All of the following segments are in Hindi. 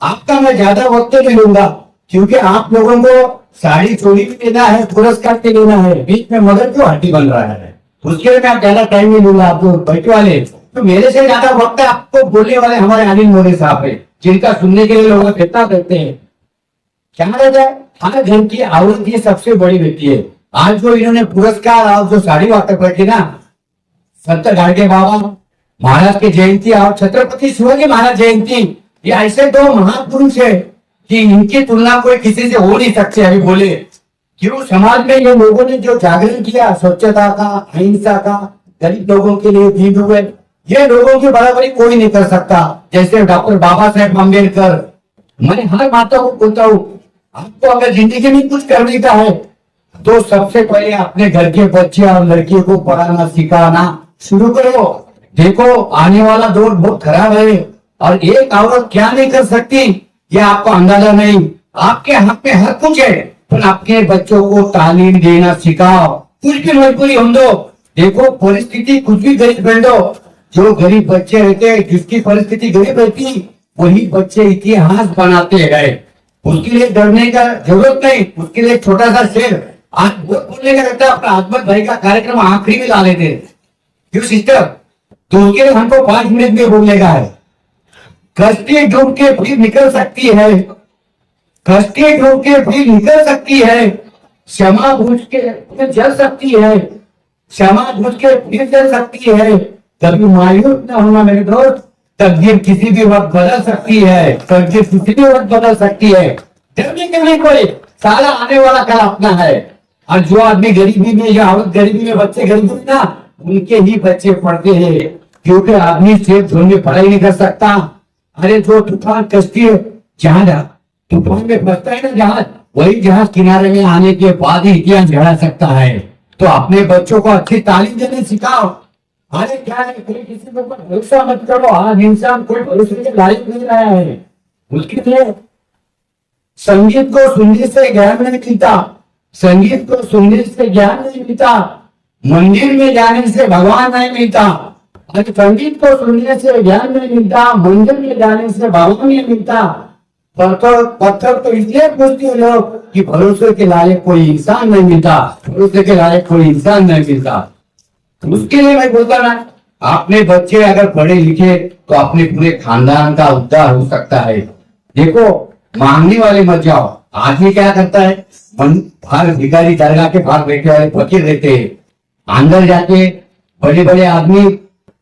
आपका मैं ज्यादा वक्त नहीं लूंगा, क्योंकि आप लोगों को साड़ी चोरी भी लेना है, पुरस्कार भी लेना है, बीच में मगर क्यों हड्डी बन रहा है, उसके लिए मैं ज्यादा टाइम नहीं लूंगा आपको बैठे वाले। तो मेरे से ज्यादा वक्त आपको बोलने वाले हमारे अनिल मोरे साहब है, जिनका सुनने के लिए लोग कितना करते हैं। क्या रहता है, हर घर की औरत की सबसे बड़ी व्यक्ति है। आज जो इन्होंने पुरस्कार और जो साड़ी वाटप रखी ना, संत गाडगे बाबा महाराज की जयंती और छत्रपति शिवाजी महाराज जयंती, ये ऐसे दो महापुरुष है कि इनकी तुलना कोई किसी से हो नहीं सकती। अभी बोले क्यों समाज में ये लोगों ने जो जागरण किया स्वच्छता का, अहिंसा का, गरीब लोगों के लिए दीन हुए, ये लोगों की बराबरी कोई नहीं कर सकता। जैसे डॉक्टर बाबा साहेब अम्बेडकर। मैं हर माता को बोलता हूँ, आपको अगर जिंदगी में कुछ करने का है तो सबसे पहले अपने घर के बच्चे और लड़कियों को पढ़ाना सिखाना शुरू करो। देखो आने वाला दौर बहुत खराब है और एक औरत क्या नहीं कर सकती ये आपको अंदाजा नहीं। आपके हाथ में हर कुछ है, पर आपके बच्चों को तालीम देना सिखाओ। कुछ भी मजबूरी हम दो, देखो परिस्थिति कुछ भी गरीब बन दो, जो गरीब बच्चे रहते हैं, जिसकी परिस्थिति गरीब रहती, वही बच्चे इतिहास बनाते गए। उसके लिए डरने का जरूरत नहीं। उसके लिए छोटा सा शेर आज बोलने का रहता है, अपना आजमत भाई का कार्यक्रम आखिरी में ला लेते हैं। क्यों सिस्टर, तो उसके लिए हमको 5 मिनट में बोलने का है। कश्ती डूब के फिर निकल सकती है, कश्ती डूब के फिर निकल सकती है, क्षमा बुझ के फिर जल सकती है, क्षमा बुझ के फिर जल सकती है। कभी मायूस न होना मेरे दोस्त, तकदीर किसी भी वक्त बदल सकती है, तकदीर किसी भी वक्त बदल सकती है। डरने के नहीं कोई, सारा आने वाला कल अपना है। और जो आदमी गरीबी में या औरत गरीबी में, बच्चे गरीबी में ना, उनके ही बच्चे पढ़ते हैं, क्योंकि आदमी सिर्फ झोल में पढ़ाई नहीं कर सकता। अरे जो तूफान कश्ती है, जहाज तूफान में फंसता है ना जहाज, वही जहाज किनारे में आने के बाद ही इतिहास झड़ा सकता है। तो अपने बच्चों को अच्छी तालीम देने सिखाओ। अरे क्या है, कोई किसी के ऊपर भरोसा मत करो। आज इंसान कोई भरोसे के लायक नहीं रहा है। उसके लिए संगीत को सुनने से ज्ञान नहीं मिलता, संगीत को सुनने से ज्ञान नहीं मिलता, मंदिर में जाने से भगवान नहीं मिलता। अरे संगीत को सुनने से ज्ञान नहीं मिलता, मंदिर में जाने से भगवान नहीं मिलता। पत्थर तो इसलिए पूछते हैं लोग कि भरोसे के लायक कोई इंसान नहीं मिलता, भरोसे के लायक कोई इंसान नहीं मिलता। उसके लिए मैं बोलता ना, अपने बच्चे अगर पढ़े लिखे तो अपने पूरे खानदान का उद्धार हो सकता है। देखो मांगने वाले मत जाओ। आदमी क्या करता है, बाहर भिखारी दरगाह के बाहर बैठे वाले फकीर रहते हैं, अंदर जाके बड़े बड़े आदमी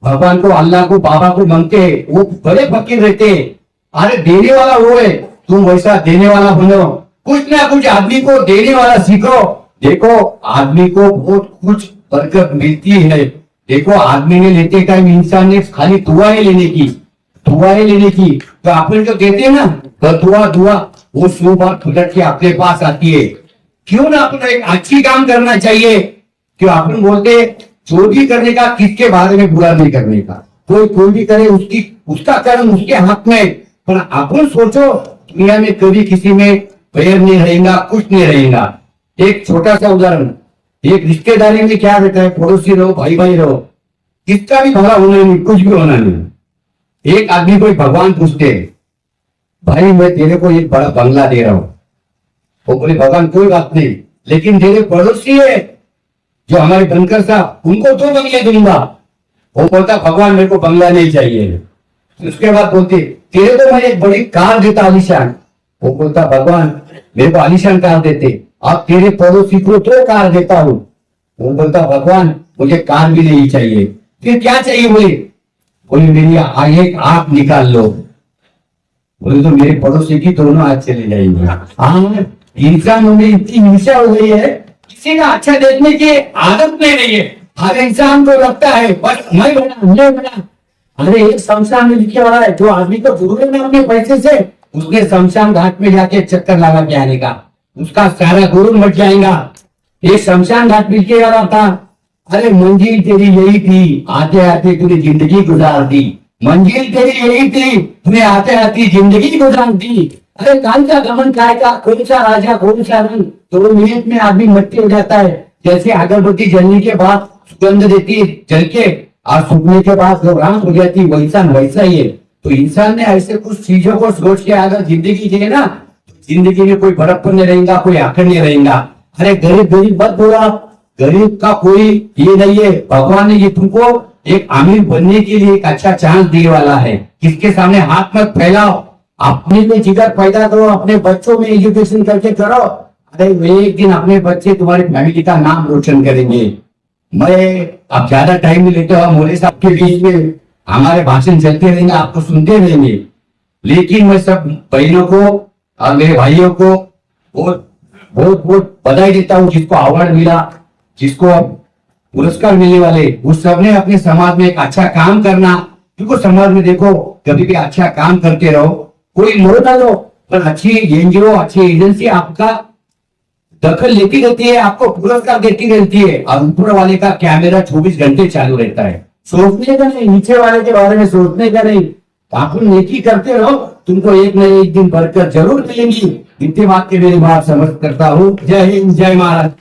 भगवान को, अल्लाह को, बाबा को मांगते हैं, वो बड़े फकीर रहते हैं। अरे देने वाला वो है, तुम वैसा देने वाला बनो। कुछ ना कुछ आदमी को देने वाला सीखो। देखो आदमी को बहुत कुछ बरकत मिलती है। देखो आदमी ने लेते टाइम इंसान ने खाली दुआएं लेने की, दुआएं लेने की, तो अपन जो देते हैं ना दुआ दुआ, वो 100 बार फुलट के अपने पास आती है। क्यों ना अपन एक अच्छी काम करना चाहिए। क्यों अपन बोलते जो भी करने का किसके बारे में बुरा नहीं करने का, कोई भी करे उसकी उसका कर्म उसके हाथ में। पर अपन सोचो दुनिया में कभी किसी में बैर नहीं रहेगा, कुछ नहीं रहेगा। एक छोटा सा उदाहरण, एक रिश्तेदारी में क्या रहता है, पड़ोसी रहो, भाई भाई रहो, किसका भी भला होना नहीं, कुछ भी होना नहीं। एक आदमी को भगवान पूछते, भाई मैं तेरे को एक बड़ा बंगला दे रहा हूं। वो बोले भगवान कोई बात नहीं, लेकिन तेरे पड़ोसी है जो हमारे बनकर साहब, उनको 2 बंगले दूंगा। वो बोलता भगवान मेरे को बंगला नहीं चाहिए। उसके बाद बोलते तेरे को मैं एक बड़ी कार देता आलिशान। वो बोलता भगवान मेरे को आलिशान कार देते, अब तेरे पड़ोसी को 2 कार देता हूं। वो बोलता भगवान मुझे कार भी नहीं चाहिए। फिर क्या चाहिए? बोले मेरी एक आंख निकाल लो। बोले तो मेरे पड़ोसी की दोनों हाथ चले जाएंगे। हाँ, इंसानों में इतनी हिंसा हो गई है, किसी का अच्छा देखने की आदत नहीं रही है। हर इंसान को लगता है बस मैं बना। अरे एक शमशान में लिखे वाला है, जो आदमी को जरूरत है अपने पैसे से, उसके शमशान घाट में जाके चक्कर लगा के आने का, उसका सारा गुरु मच जाएगा। ये शमशान घाट लिखे वाला था। अरे मंजिल तेरी यही थी, आते आते तूने जिंदगी गुजार दी। मंजिल तेरी यही थी, तूने आते आते जिंदगी गुजार दी। अरे काल का गमन काय का, कौन सा राजा कौन सा रंग, 2 मिनट में आदमी मट्टी हो जाता है। जैसे अगरबत्ती जलने के बाद सुगंध देती है जल के, और सूखने के बाद जब राख हो जाती, वैसा वैसा ही है। तो इंसान ने ऐसे कुछ चीजों को सोच के अगर जिंदगी जिए ना, तो जिंदगी में कोई बड़प्पन नहीं रहेगा, कोई आखिर नहीं रहेगा। अरे गरीब गरीब मत बोला, गरीब का कोई ये नहीं है। भगवान ने ये तुमको एक अमीर बनने के लिए एक अच्छा चांस दिए वाला है। किसके सामने हाथ मत फैलाओ, अपने में जिगर पैदा करो, अपने बच्चों में एजुकेशन करके करो। अरे एक दिन अपने बच्चे तुम्हारी फैमिली का नाम रोशन करेंगे। मैं अब ज्यादा टाइम नहीं लेता हूँ, मोरे साहब के बीच में हमारे भाषण चलते रहेंगे, आपको सुनते रहेंगे। लेकिन मैं सब बहनों को और मेरे भाइयों को बहुत बहुत बहुत बधाई देता हूँ, जिसको अवार्ड मिला, जिसको अब पुरस्कार मिलने वाले, उस सब ने अपने समाज में एक अच्छा काम करना। क्योंकि समाज में देखो, कभी भी अच्छा काम करते रहो, कोई लो ना लो, पर अच्छी एनजीओ, अच्छी एजेंसी आपका दखल लेती रहती है, आपको पुरस्कार देती रहती है, और ऊपर वाले का कैमरा 24 घंटे चालू रहता है। सोचने का नहीं, नीचे वाले के बारे में सोचने का नहीं। आप नेकी करते रहो, तुमको एक न एक दिन बरकत जरूर मिलेंगी। इतनी बात के मेरी बात समझ करता हूँ। जय हिंद, जय महाराज।